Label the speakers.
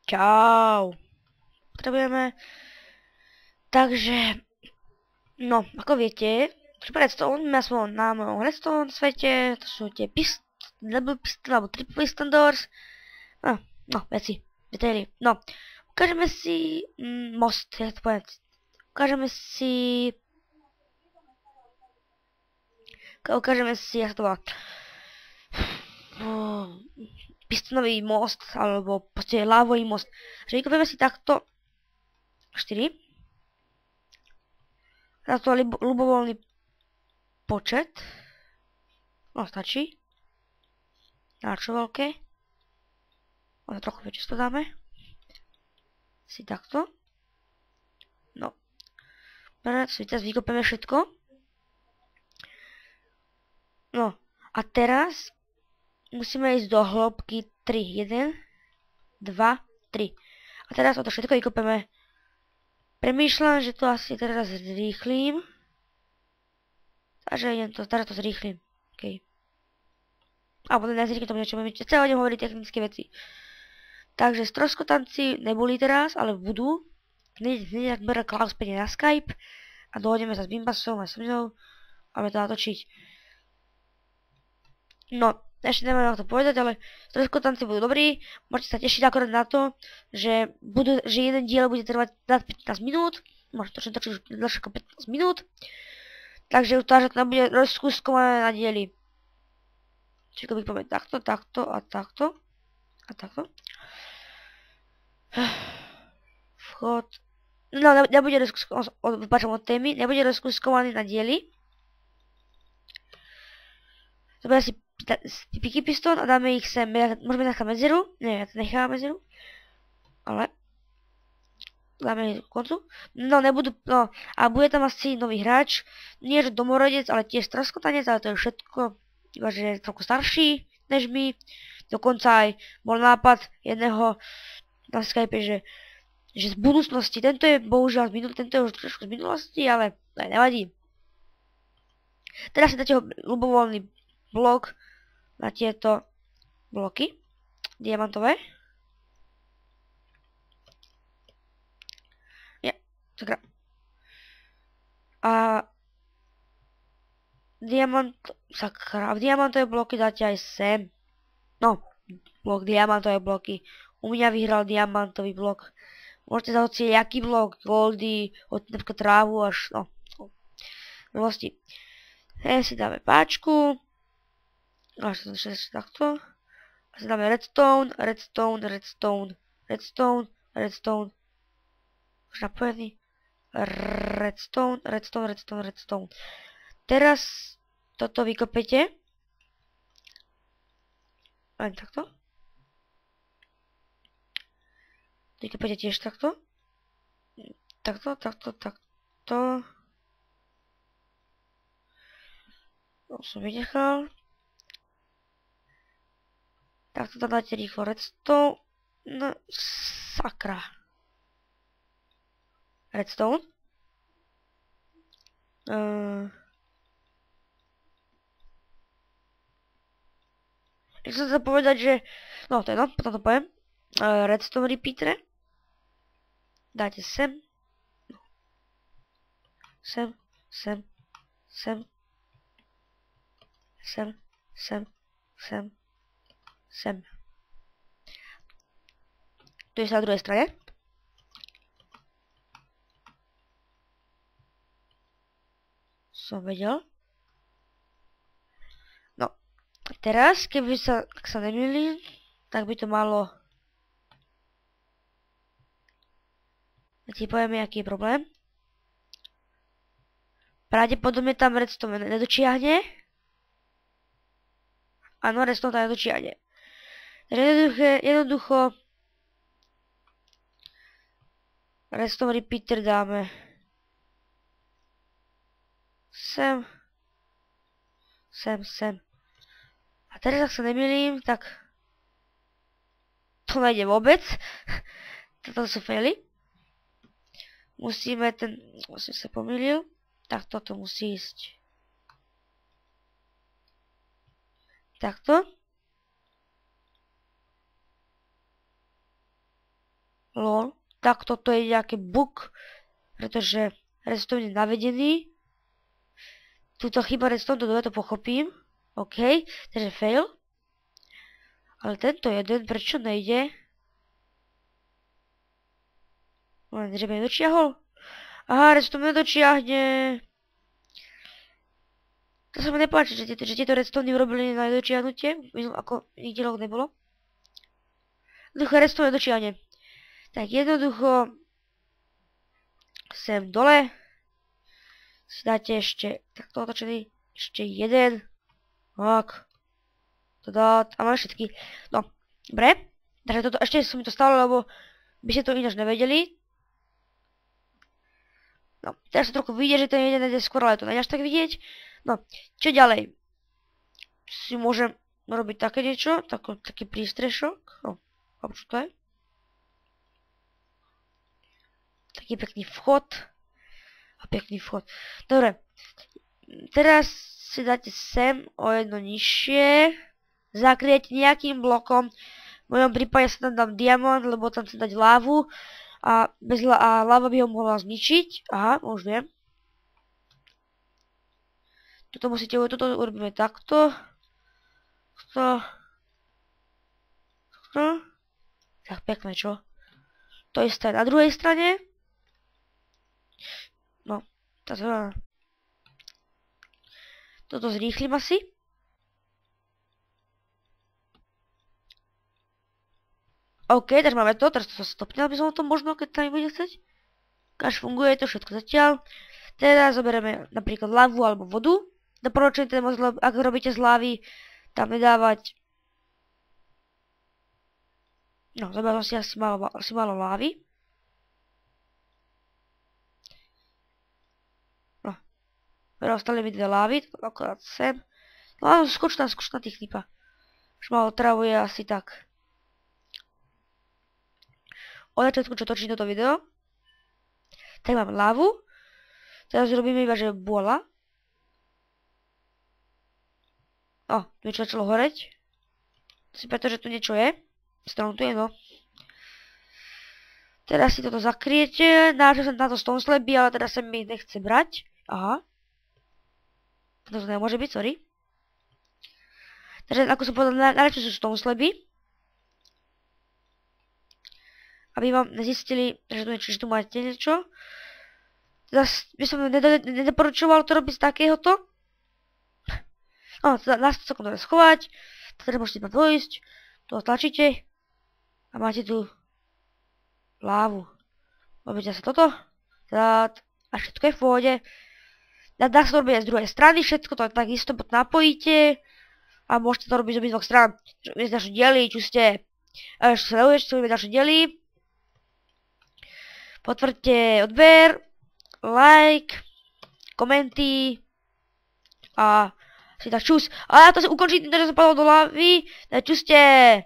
Speaker 1: Čau. Potrebujeme. Takže, no, ako viete, redstone, my sme na mojom redstone svete, to sú tie double piston, alebo triple piston doors. No, veci, detaily. No, ukážeme si most, ja to poviem. Ukážeme si, jak to volá, pistonový most, alebo proste lávový most. Že vykopíme si takto 4. Na to ľubovoľný počet. No, stačí. Na čo veľké. Ono trochu väčšie to dáme. Si takto. No. Si teraz vykopeme všetko. No. A teraz musíme ísť do hĺbky 3. 1, 2, 3. A teraz toto všetko vykopeme. Premýšľam, že to asi teraz zrýchlim. Takže idem to, teraz to zrýchlim. OK. Alebo nezrýchlim to, niečo budem celé hodím hovoriť technické veci. Takže stroskotanci neboli teraz, ale budú. Hneď ak bere Klaus pôjde na Skype a dohodneme sa s Bimbasom a so mnou a budeme to natočiť. No, ešte neviem ako to povedať, ale stroskotanci budú dobrí. Môžete sa tešiť akorát na to, že jeden diel bude trvať 15 minút. Možno to točiť už dlhšie ako 15 minút. Takže to nebude rozkúskované na diely. Čiže poviem takto, takto a takto. A takto. Vchod. No, nebude rozkúskovaný na diely. To bude asi piky piston a dáme ich sem. Môžeme nechať medzeru. Nie, ja to nechávam medzeru. Ale dáme ich k koncu. No, nebudú. No, a bude tam asi nový hráč. Nie, že domorodec, ale tiež stroskotanec, ale to je všetko. Iba, že je trochu starší než my. Dokonca aj bol nápad jedného na Skype, že z budúcnosti. Tento je bohužiaľ tento je už trošku z minulosti, ale nevadí. Teraz si dáte ľubovoľný blok na tieto bloky diamantové. Sakra. A v diamantové bloky dáte aj sem. No, blok diamantové bloky. U mňa vyhral diamantový blok. Môžete za hoci jaký blok, goldy, od napríklad trávu až, no, rôsti. Si dáme páčku. Až takto. A si dáme redstone, redstone, redstone, redstone, redstone. Už napojený. Redstone, redstone, redstone, redstone. Teraz toto vykopete. Len takto. Vykopete tiež takto. Takto, takto, takto. To som vynechal. Takto tam dáte rýchlo redstone. No, sakra. Redstone. Chcem sa povedať, že... No, to je no, potom to poviem. Redstone repeatere. Dáte sem. Sem, sem, sem. Sem, sem, sem, sem. Tu je sa na druhej strane. Som vedel. No. Teraz, ak sa nemýlim, tak by to malo... Ja ti povieme, aký je problém. Pravdepodobne tam redstone nedočiahne. Áno, redstone tam nedočiahne. Jednoducho redstone repeater dáme sem. Sem, sem. A teraz, ak sa nemýlim, tak to nejde vôbec. Toto sú faily. Musím sa pomýlil. Tak toto musí ísť. Takto. Lol. Tak toto je nejaký bug, pretože redstone je navedený. Tuto chyba redstone, to to pochopím. OK, takže fail. Ale tento jeden, prečo nejde? Len, že mi nedočiahol. Aha, redstone nedočiahne. To sa mi nepáči, že tieto redstone urobili na nedočiahnutie. Ako nikde log nebolo. Jednoducho redstone nedočiahne. Tak jednoducho sem dole si dáte ešte takto otočený, ešte jeden. Tak. A máme všetky. No, dobre. Takže toto ešte som mi to stalo, lebo by ste to ináč nevedeli. No, teraz sa trochu vidie, že ten jeden ide skôr, ale to nejde až tak vidieť. No, čo ďalej? Si môžem robiť také niečo, taký prístrešok. No, čo to je? Taký pekný vchod. A pekný vchod. Dobre. Teraz si dáte sem o jedno nižšie. Zakryjete nejakým blokom. V mojom prípade sa tam dám diamant, lebo tam chcem dať lávu. A láva by ho mohla zničiť. Aha, už viem. Toto urobíme takto. Takto. Tak pekné, čo? To isté na druhej strane. No, toto zrýchlim asi. OK, takže máme to, teraz to sa stopne, aby som o tom možno, keď tam bude chcieť. Až funguje to všetko zatiaľ. Teraz zoberieme napríklad lavu alebo vodu. Doporučujem teda, ak robíte z lávy, tam nedávať. No, zoberiem si asi málo lávy. No, ostali mi 2 lávy, akorát sem. No áno, skočná technika. Už ma otravuje asi tak. Od začiatku, čo točím toto video. Tak mám lávu. Teraz robíme iba, že bola. O, niečo začalo horeť. Si preto, že tu niečo je. Strom tu je, no. Teraz si toto zakriete. Nášel som na to stone slabby, ale teraz sa mi nechce brať. Aha. To nemôže byť, sorry. Takže, ako som povedal, najlepšie sú stone slabby. Aby vám nezistili, že tu máte niečo. Zas by som nedoporučoval to robiť z takéhoto. No, teda nás to celkom dobre schovať. Teda môžete iba dojsť. Tu tlačíte. A máte tu lávu. Robíte sa toto. A všetko je v pohode. Dá sa to robiť aj z druhej strany. Všetko to takisto napojíte. A môžete to robiť z obidvoch strán. Viete naše diely, čo ste sledujete naše diely. Potvrďte odber, like, komenty a si tak čus. A ja to si ukončím, tým, že som padol do lávy. Čuste.